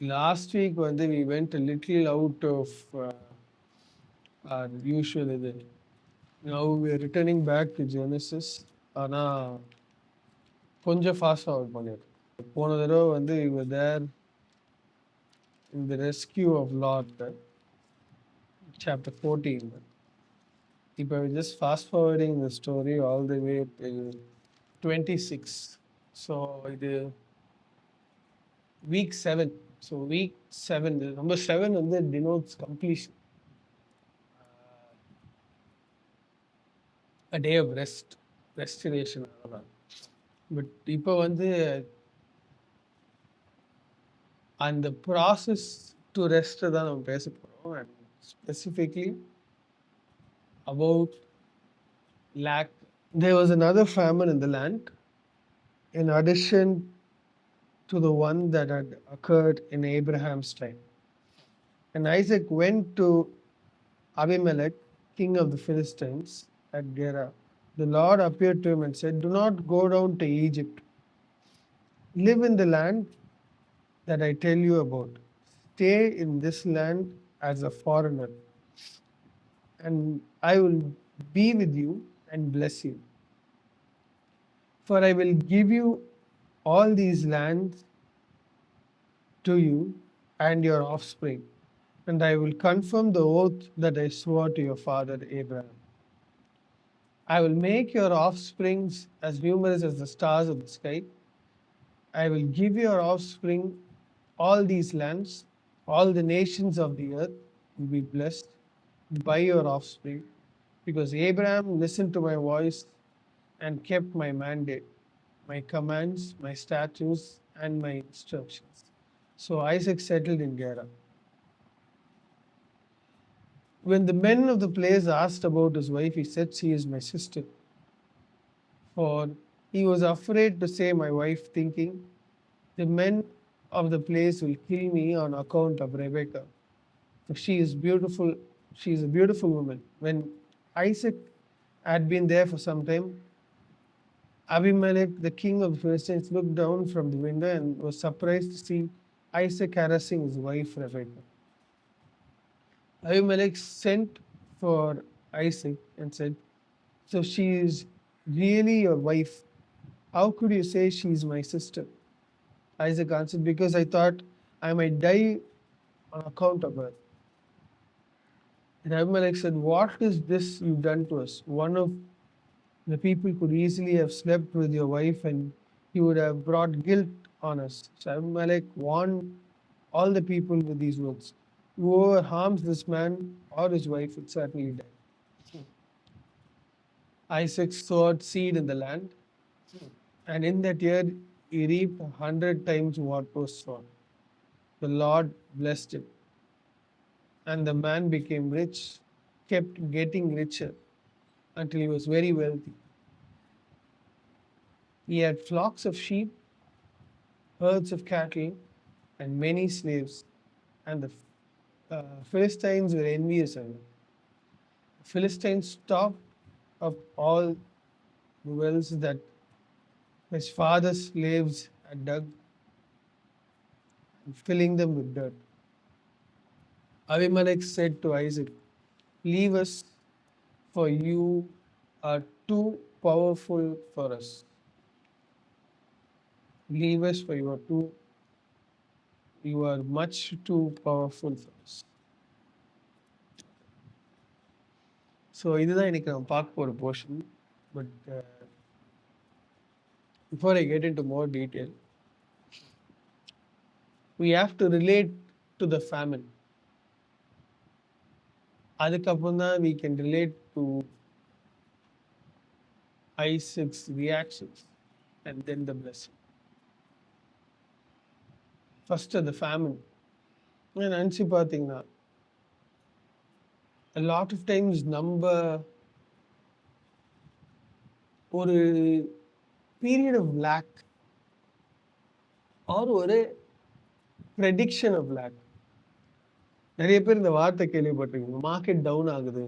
last week we went a little out of our usual இது. Now we are returning back to Genesis. ஆனா கொஞ்சம் fast forward பண்ணிடுறோம். போன தடவை we were there in the rescue of Lot, chapter 14. இப்போ we're just fast forwarding the story all the way till 26. So இது week 7. So week 7, number 7 denotes completion. A day of rest, restoration. But இப்போ அந்த process to rest தான் நம்ம பேச போகிறோம். And specifically about lack. There was another famine in the land in addition to the one that had occurred in Abraham's time. And Isaac went to Abimelech, king of the Philistines, at Gerar. The Lord appeared to him and said, "Do not go down to Egypt. Live in the land that I tell you about. Stay in this land as a foreigner, and I will be with you and bless you. For I will give you all these lands to you and your offspring, and I will confirm the oath that I swore to your father Abraham. I will make your offsprings as numerous as the stars of the sky. I will give your offspring all these lands. All the nations of the earth will be blessed by your offspring, because Abraham listened to my voice and kept my mandate, my commands, my statutes, and my instructions." So Isaac settled in Gerar. When the men of the place asked about his wife, he said, "She is my sister." For he was afraid to say my wife, thinking, "The men of the place will kill me on account of Rebekah. For she is beautiful. She is a beautiful woman." When Isaac had been there for some time, Abimelech, the king of the Philistines, looked down from the window and was surprised to see Isaac harassing his wife Rebekah. Abimelech sent for Isaac and said, "So she is really your wife? How could you say she is my sister?" Isaac answered, "Because I thought I might die on account of her." And Abimelech said, "What is this you've done to us? One of the people could easily have slept with your wife, and you would have brought guilt on us." So Abimelech warned all the people with these words, "Whoever harms this man or his wife will certainly die." Isaac sowed seed in the land, and in that year he reaped 100 times what was sown. The Lord blessed him, and the man became rich, kept getting richer until he was very wealthy. He had flocks of sheep, herds of cattle, and many slaves, and the Philistines were envious of him. The Philistines stopped up all the wells that his father's slaves had dug, and filling them with dirt. Abimelech said to Isaac, "Leave us, for you are too powerful for us." Leave us, for you are much too powerful for us. So இதுதான் இன்னைக்கு நம்ம பார்க்க போகிற portion. But before I get into more detail, we have to relate to the famine. அதுக்கப்புறம் தான் we can relate to Isaac's reactions and then the blessing. First the famine. நினச்சி பார்த்தீங்கன்னா a lot of times நம்ம ஒரு period of lack or ஒரு prediction of lack. நிறைய பேர் இந்த வார்த்தை கேள்விப்பட்டிருக்கீங்க. மார்க்கெட் டவுன் ஆகுது,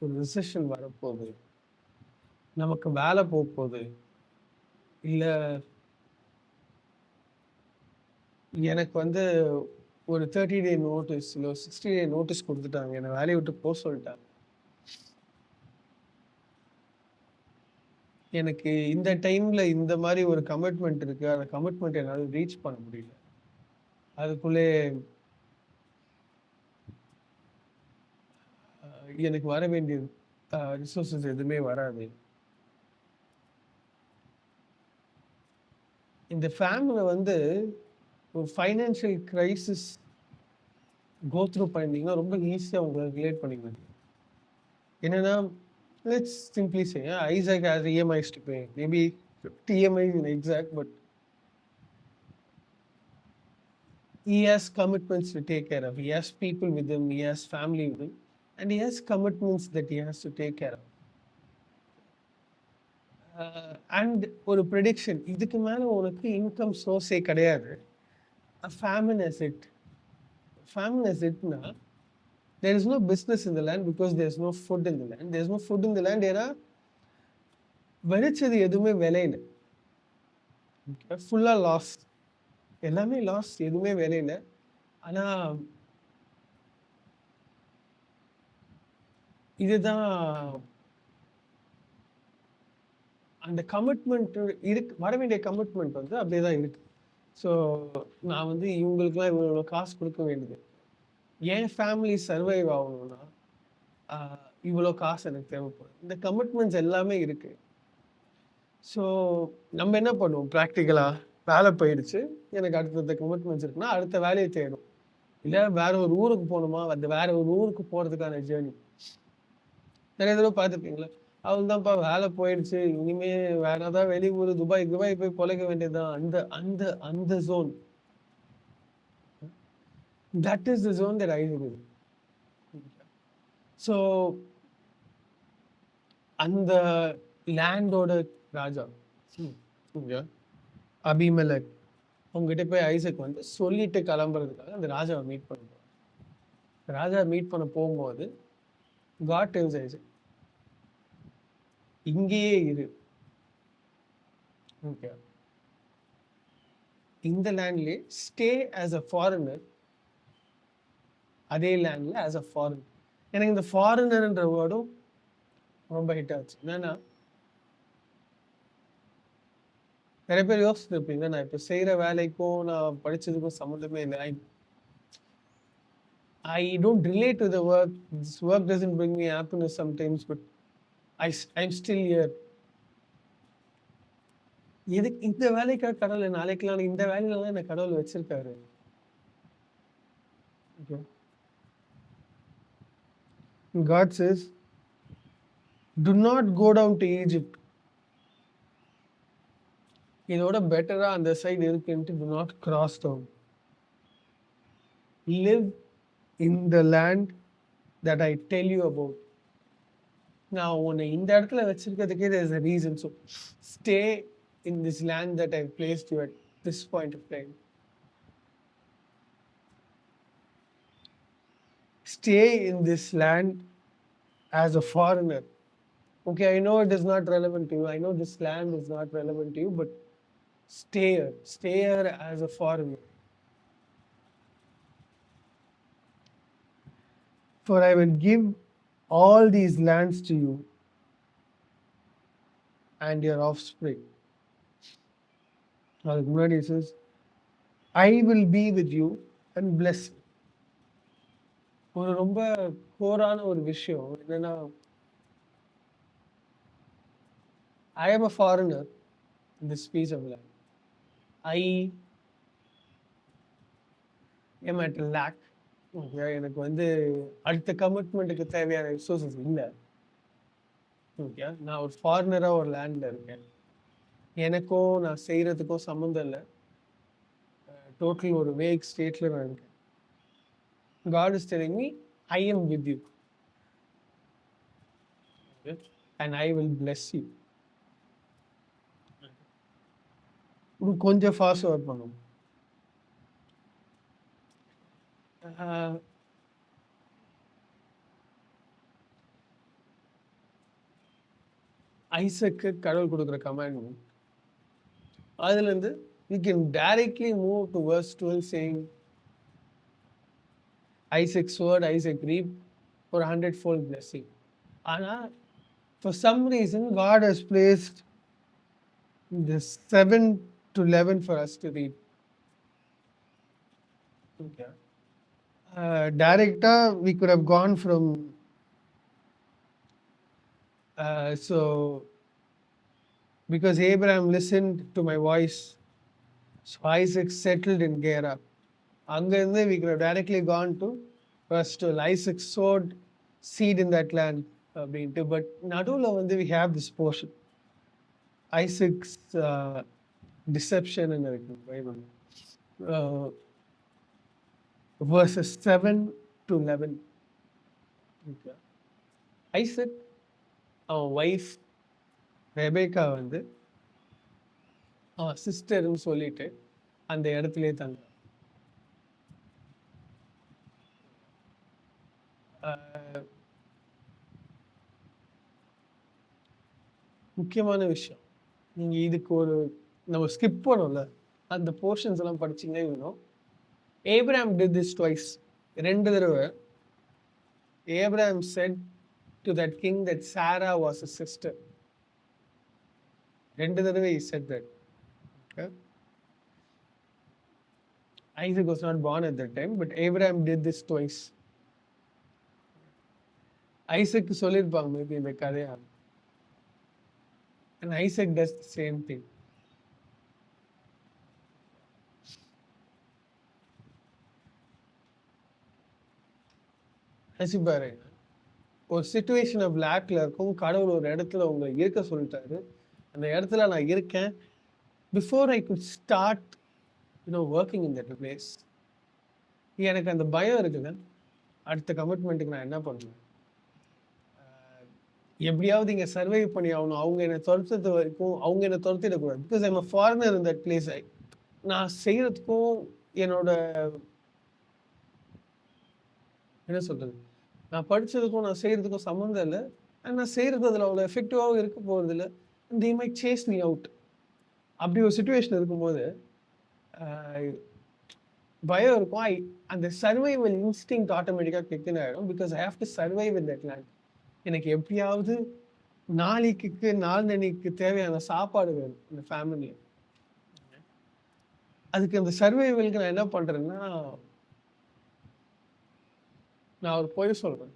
ஒரு ரிசெஷன் வரப்போகுது, நமக்கு வேலை போகுது, இல்லை எனக்கு வந்து ஒரு 30 டே நோட்டீஸ் இல்லை 60 டே நோட்டீஸ் கொடுத்துட்டாங்க, என்னை வேலையை விட்டு போக சொல்லிட்டாங்க. எனக்கு இந்த டைம்ல இந்த மாதிரி ஒரு கமிட்மெண்ட் இருக்கு, அந்த கமிட்மெண்ட் என்னால் ரீச் பண்ண முடியல. அதுக்குள்ளே எனக்கு வர வேண்டிய ரிசோர்ஸஸ் எதுவுமே வராது. இந்த ஃபேமிலியில வந்து ஒரு ஃபைனான்ஷியல் கிரைசிஸ் கோ த்ரூ பண்ணியிருந்தீங்கன்னா ரொம்ப ஈஸியாக உங்களை ரிலேட் பண்ணிக்குவீங்க. என்னன்னா, let's simply say Isaac has EMIs to pay, maybe 50 EMIs in exact, but he has commitments to take care of. He has people with him, he has family with him, and he has commitments that he has to take care of. And ஒரு prediction, இதுக்கு மேலே உனக்கு income சோர்ஸே கிடையாது. famine as it famine as itனா there is no business in the land because there is no food in the land. There is no food in the land ஏன்னா விளைச்சது எதுவுமே விளையில, ஃபுல்லாக loss, எல்லாமே loss, எதுவுமே விளையில. ஆனால் இதுதான் அந்த கமிட்மெண்ட் இருக்கு, வர வேண்டிய கமிட்மெண்ட் வந்து அப்படியே தான் இருக்கு. ஸோ நான் வந்து இவங்களுக்குலாம் இவ்வளோ காசு கொடுக்க வேண்டியது, என் ஃபேமிலி சர்வைவ் ஆகணும்னா இவ்வளோ காசு எனக்கு தேவைப்படும். இந்த கமிட்மெண்ட்ஸ் எல்லாமே இருக்கு. ஸோ நம்ம என்ன பண்ணுவோம் ப்ராக்டிக்கலாக, வேலை போயிடுச்சு, எனக்கு அடுத்த கமிட்மெண்ட்ஸ் இருக்குன்னா அடுத்த வேலையை தேடும், இல்லை வேற ஒரு ஊருக்கு போகணுமா, அந்த வேற ஒரு ஊருக்கு போகிறதுக்கான ஜேர்னி. நிறைய தடவை பார்த்துருக்கீங்களா, அவள் தான்ப்பா வேலை போயிடுச்சு, இனிமே வேற ஏதாவது வெளியூர் துபாய் போய் பொழைக்க வேண்டியதுதான். அந்த அந்த அந்த zone, that is the zone that I live in. So அந்த லேண்டோட ராஜா அபிமெலக் அவங்ககிட்ட போய் ஐசக் வந்து சொல்லிட்டு கிளம்புறதுக்காக அந்த ராஜாவை மீட் பண்ணுவோம். ராஜா மீட் பண்ண போகும்போது காட் டெல்ஸ் ஐசக், இங்கேயே இரு, ஓகே, இந்த லேண்ட்லேயே ஸ்டே ஆஸ் அ ஃபாரினர், அதே லேண்ட்ல ஆஸ் அ ஃபாரினர். எனக்கு இந்த ஃபாரினர்ன்ற வேர்டும் ரொம்ப ஹிட் ஆச்சு. என்னன்னா, நிறைய பேர் யோசிச்சிருப்பீங்க, நான் இப்போ செய்கிற வேலைக்கும் நான் படித்ததுக்கும் சம்மந்தமே இல்லை, I don't relate to the work. This work doesn't bring me happiness sometimes, but I'm still here. எதுக்கு இந்த வேலைக்காக கடவுள் நாளைக்கெல்லாம் இந்த வேலையில தான் என்ன கடவுள் வச்சிருக்காரு. Okay. God says, do not go down to Egypt. இதோட பெட்டரா அந்த சைடு இருக்குன்ட்டு do not cross down. Live in the land that I tell you about. நான் உன்னை இந்த இடத்துல வச்சிருக்கிறதுக்கே there is a reason. So stay in this land that I've placed you at this point of time. Stay in this land as a foreigner. Okay, I know it is not relevant to you. I know this land is not relevant to you, but stay here as a foreigner. For I will give all these lands to you and your offspring. அதுக்கு முன்னாடி says, I will be with you and bless you. ஒரு ரொம்ப கோரான ஒரு விஷயம் என்னன்னா, I am a foreigner in this piece of land. I am at a lack. எனக்கு வந்து அடுத்த கமிட்மெண்ட்டுக்கு தேவையான ரிசோர்ஸஸ் இல்லை. ஓகே, நான் ஒரு ஃபாரினராக ஒரு லேண்டில் இருக்கேன், எனக்கும் நான் செய்கிறதுக்கும் சம்மந்தம் இல்லை, டோட்டல் ஒரு வேக் ஸ்டேட்டில் நான் இருக்கேன். God is telling me, I am with you. Okay? And I will bless you. கொஞ்சம் ஃபாஸ்ட் ஒர்க் பண்ணும். ஐசக்கு கடவுள் கொடுக்குற கமாண்ட், அதுலேருந்து we can directly move to verse 12 saying, Isaac sowed, Isaac reaped for 100-fold blessing. And for some reason, God has placed this 7 to 11 for us to read. Okay. Director, we could have gone from because Abraham listened to my voice, so Isaac settled in Gerar. Anger, we could have directly gone to verse 12. Isaac sowed seed in that land. But Nadula, we have this portion. Isaac's deception in the Bible. Verses 7 to 11. Okay. Isaac, our wife, Rebecca அவன் சிஸ்டர்னு சொல்லிட்டு அந்த இடத்துலயே தங்க. முக்கியமான விஷயம், நீங்கள் இதுக்கு நம்ம ஸ்கிப் பண்ணோம்ல, அந்த போர்ஷன்ஸ் எல்லாம் படிச்சீங்கன்னா இன்னும் Abraham did this twice. 2 தடவை Abraham said to that king that Sarah was his sister. 2 தடவை he said that. Okay? Isaac was not born at that time, but Abraham did this twice. Isaac சொல்லியிருப்பாங்க maybe இந்த கதையா. And Isaac does the same thing. பாரு, ஒரு situation of லேக்ல இருக்கும், கடவுள் ஒரு இடத்துல உங்களை இருக்க சொல்லிட்டாரு, அந்த இடத்துல நான் இருக்கேன். Before I could start working in that place, எனக்கு அந்த பயம் இருக்குங்க. அடுத்த கமிட்மெண்ட்டுக்கு நான் என்ன பண்ணுவேன், எப்படியாவது இங்கே சர்வைவ் பண்ணி ஆகணும். அவங்க என்னை துரத்துறது வரைக்கும் அவங்க என்னை துரத்திடக்கூடாது. Because I'm a foreigner in that place. நான் செய்யறதுக்கும் என்னோட என்ன சொல்றது, நான் படித்ததுக்கும் நான் செய்கிறதுக்கும் சம்மந்தம் இல்லை. அண்ட் நான் செய்கிறது அதில் அவ்வளோ எஃபெக்டிவாகவும் இருக்க போகிறது இல்லை. They might chase me out. அப்படி ஒரு சுச்சுவேஷன் இருக்கும்போது பயம் இருக்கும். அந்த சர்வைவல் இன்ஸ்டிங்க்ட் ஆட்டோமேட்டிக்காக கிக்குன்னு ஆகிடும். Because I have to survive in that land. எனக்கு எப்படியாவது நாளைக்கு நாளன்னைக்கு தேவையான சாப்பாடு வேணும் இந்த ஃபேமிலியில். அதுக்கு அந்த சர்வைவலுக்கு நான் என்ன பண்ணுறேன்னா, நான் ஒரு பொய் சொல்கிறேன்.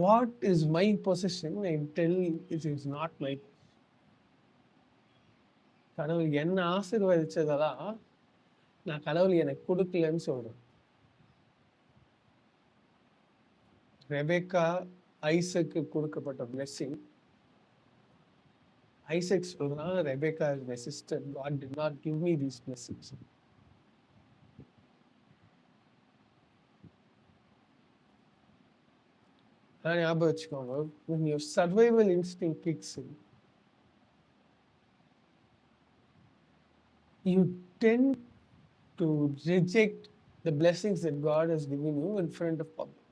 What is my position I tell it is not my. கடவுள் என்ன ஆசீர்வதிச்சதெல்லாம் நான் கடவுள் எனக்கு கொடுக்கலன்னு சொல்கிறேன். ரெபேக்கா ஐசக்கு கொடுக்கப்பட்ட பிளெஸிங். ஐசக் சொல்றான், Rebecca is my sister, God did not give me these blessings. அதான் ஞாபகம் வச்சுக்கோங்க. when your survival instinct kicks in, you tend to reject the blessings that God has given you in front of public.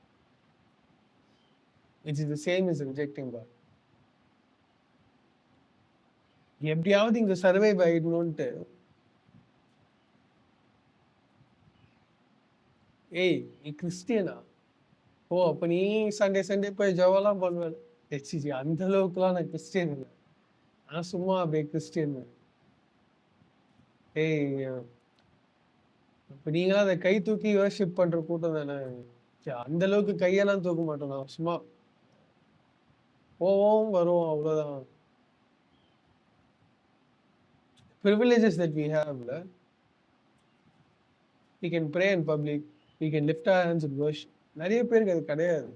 Which is the same as rejecting God. எப்படியாவது இங்க survive ஆயிடணும்ட்டு, ஏய் நீ கிறிஸ்டியனா, ஓ அப்ப நீ Sunday போய் ஜெபம்லாம் பண்ணுவேன். அந்த அளவுக்குலாம் நான் கிறிஸ்டியன் இல்லை, நான் சும்மா அப்படியே கிறிஸ்டியன். ஏய் இப்ப நீங்களாம் அதை கை தூக்கி வர்ஷிப் பண்ற கூட்டம் தானே. அந்த அளவுக்கு கையெல்லாம் தூக்க மாட்டோம், நான் சும்மா போவோம் வருவோம், அவ்வளவுதான். Privileges that we have, we can pray in public, we can lift our hands in worship. நிறைய பேருக்கு அது கிடையாது.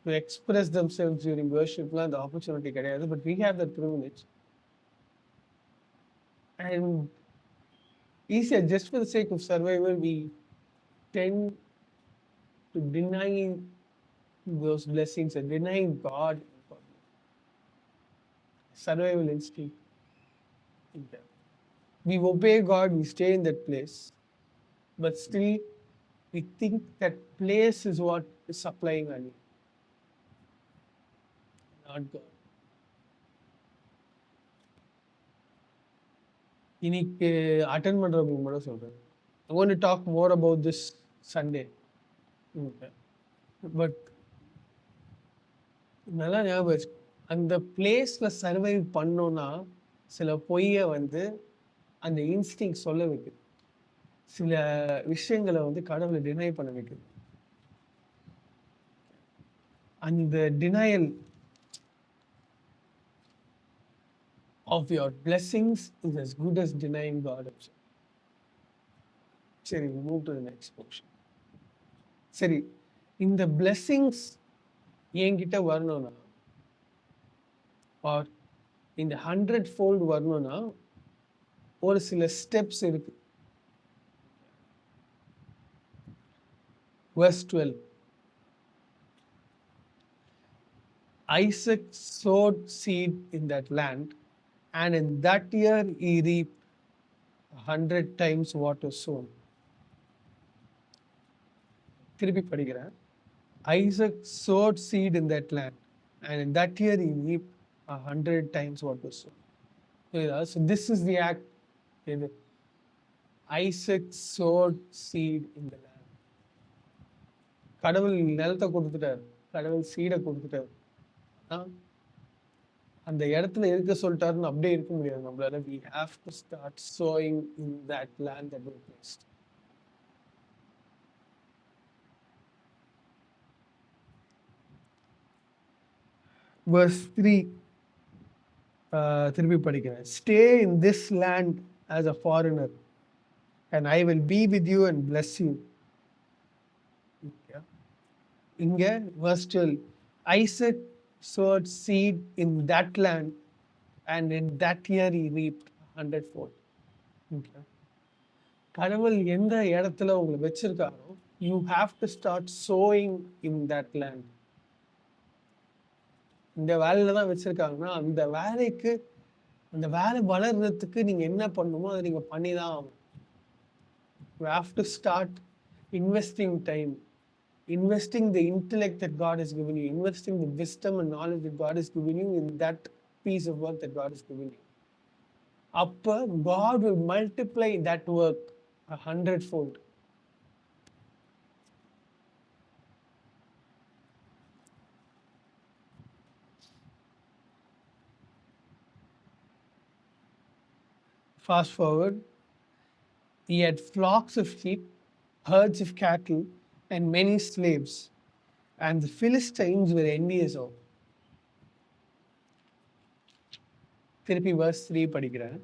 To express themselves during worship, the opportunity கிடையாது. But we have that privilege. And easier, just for the sake of survival, we tend to deny those blessings and denying God. Survival instinct. We obey God, we stay in that place, but still we think that place is what is supplying our need, not God. இன்னைக்கு attend பண்ணுறவங்களுக்கு மட்டும் சொல்கிறேன். I want to talk more about this Sunday. But நல்லா ஞாபகம் வச்சு, அந்த பிளேஸில் survive பண்ணோன்னா சில பொய்யை வந்து அந்த இன்ஸ்டிங் சொல்ல வைக்குது. சில விஷயங்களை வந்து கடவுளை டினை பண்ண வைக்குது. அந்த denial of your blessings is as good as denying God himself. சரி, we move to the next portion. சரி, இந்த blessings என்கிட்ட வரணும்னா ஆர் இந்த 100-fold வரணும்னா ஒரு சில ஸ்டெப்ஸ் இருக்கு. Verse 12. Isaac sowed seed in that land, and in that year he reaped 100 times what was sown. திருப்பி படிக்கிறேன். Isaac sowed seed in that land, and in that year he reaped 100 times what was sown. So this is the act. Isaac sowed seed in the land. கடவுள் நிலத்தை கொடுத்துட்டார், கடவுள் சீடை கொடுத்துட்டார். அந்த இடத்துல இருக்க சொல்லிட்டாருன்னு அப்படியே இருக்க முடியாது நம்மளால. We have to start sowing in that land that we placed. Verse 3, திருப்பி படிக்கிறேன். Stay in this land as a foreigner, and I will be with you and bless you. இங்க verse 12, Isaac sowed seed in that land, and in that year he reaped 100-fold. கடவுள் எந்த இடத்துல உங்களை வச்சிருக்காரோ, you have to start sowing in that land. இந்த வேலையில தான் வச்சிருக்காங்கன்னா அந்த வேலைக்கு, அந்த வேலை வளர்றதுக்கு நீங்க என்ன பண்ணணுமோ அதை நீங்க பண்ணி தான் ஆகணும். You have to start investing time, investing the intellect that God has given you, investing the wisdom and knowledge that God has given you in that piece of work that God has given you. அப்ப God will multiply that work 100-fold. Fast forward, he had flocks of sheep, herds of cattle, and many slaves, and the Philistines were envious of. திருப்பி verse 3 படிக்கிறேன்.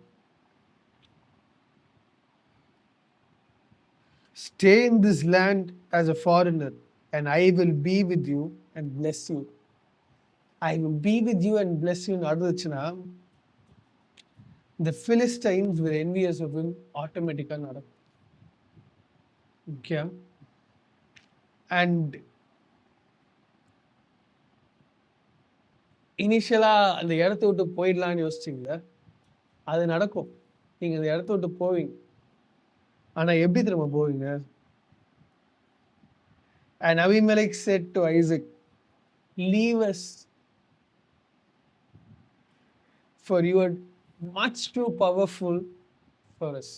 Stay in this land as a foreigner, and I will be with you and bless you. I will be with you and bless you நடந்துச்சுன்னா the Philistines were envious of him ஆட்டோமேட்டிக்காக நடக்கும். Okay. And இனிஷியலாக அந்த இடத்த விட்டு போயிடலான்னு யோசிச்சிங்கள, அது நடக்கும். நீங்கள் அந்த இடத்த விட்டு போவீங்க. ஆனால் எப்படி திரும்ப போவீங்க? And Abimelech said to Isaac, leave us, for you are much too powerful for us.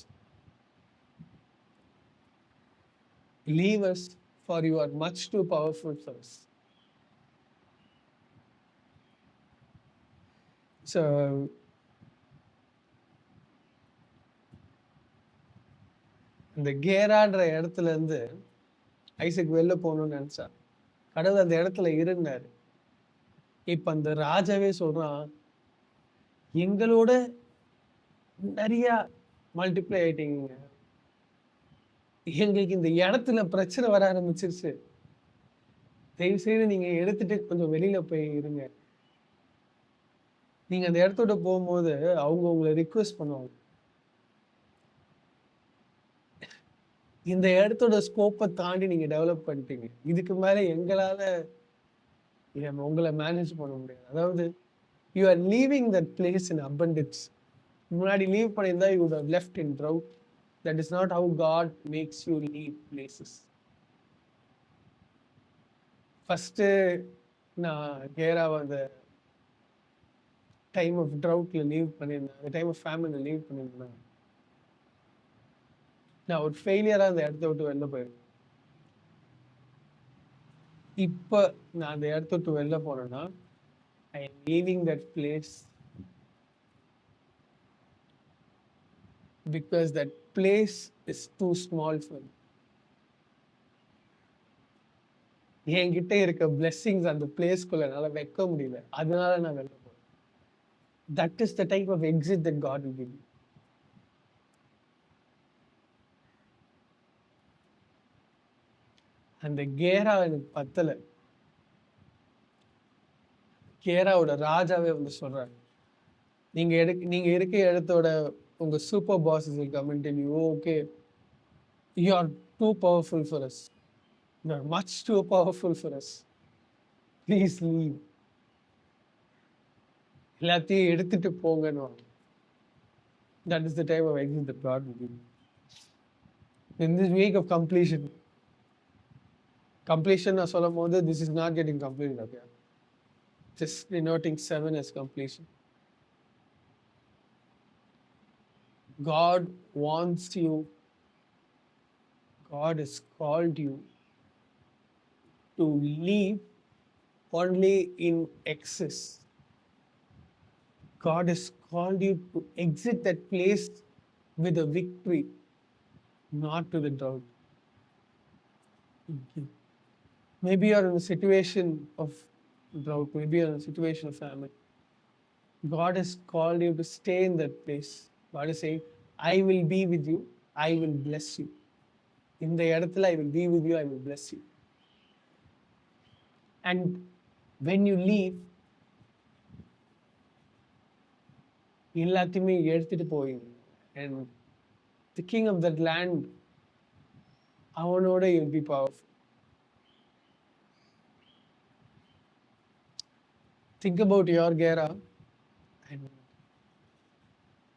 Leave us, for you are much too powerful for us. So, இந்த கேரான்ற இடத்துல இருந்து ஐசக் வெளில போகணும்னு நினைச்சா, கடவுள் அந்த இடத்துல இருந்தார். இப்ப அந்த ராஜாவே சொல்றான், எங்களோட நிறைய மல்டிப்ளை ஆயிட்டீங்க, எங்களுக்கு இந்த இடத்துல பிரச்சனை வர ஆரம்பிச்சிருச்சு, தயவு செய்து நீங்க எடுத்துட்டு கொஞ்சம் வெளியில போய் இருங்க. நீங்க அந்த இடத்தோட போகும்போது அவங்க உங்களை ரிக்வெஸ்ட் பண்ணுவாங்க, இந்த இடத்தோட ஸ்கோப்பை தாண்டி நீங்க டெவலப் பண்ணிட்டீங்க, இதுக்கு மேல எங்களால உங்களை மேனேஜ் பண்ண முடியாது. அதாவது you are leaving that place in abundance. முன்னாடி லீவ் பண்ணியிருந்தா you would have left in drought. That is not how God makes you leave places. First நான் கேராவை அந்த டைம் ஆஃப் ட்ரவுட்ல லீவ் பண்ணியிருந்தேன், அந்த டைம் ஆஃப் ஃபேமிலியில் லீவ் பண்ணியிருந்தேன். நான் ஒரு ஃபெயிலியராக அந்த இடத்த விட்டு வெளில போயிருக்கேன். இப்போ நான் அந்த இடத்த விட்டு வெளில போனேன்னா, I am leaving that place because that place is too small for me. என்கிட்ட இருக்க பிளெஸ்ஸிங்ஸ் அந்த பிளேஸ்க்குள்ள என்னால் வைக்க முடியல, அதனால நான் வெளில போறேன். That is the type of exit that God will give you. அந்த கேரா எனக்கு பத்தல. கேராவோட ராஜாவே வந்து சொல்றாரு, நீங்க இருக்க இடத்தோட உங்க super bosses will come and tell you, okay, you are too powerful for us, you are much too powerful for us, please leave. எல்லாத்தையும் எடுத்துட்டு போங்கன்னு. That is the type of exit that God will give you. In this week of completion நான் சொல்லும் போது this is not getting completed, okay? Just denoting 7 as completion. God wants you, God has called you to live only in excess. God has called you to exit that place with a victory, not to the drought. Maybe you're in a situation of drought, maybe you're in a situation of famine. God has called you to stay in that place. God is saying, I will be with you, I will bless you. In the இடத்துல I will be with you, I will bless you. And when you leave, எல்லாத்தையுமே எடுத்துட்டு போவீங்க. And the king of that land, அவனோட you'll be powerful. Think about your Gerar and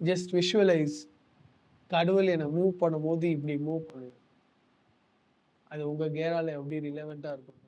just visualize, கடவுள் என்னை move பண்ணும்போது இப்படி move பண்ணுவேன். அது உங்கள் கேரால எப்படி ரிலவெண்ட்டாக இருக்கும்.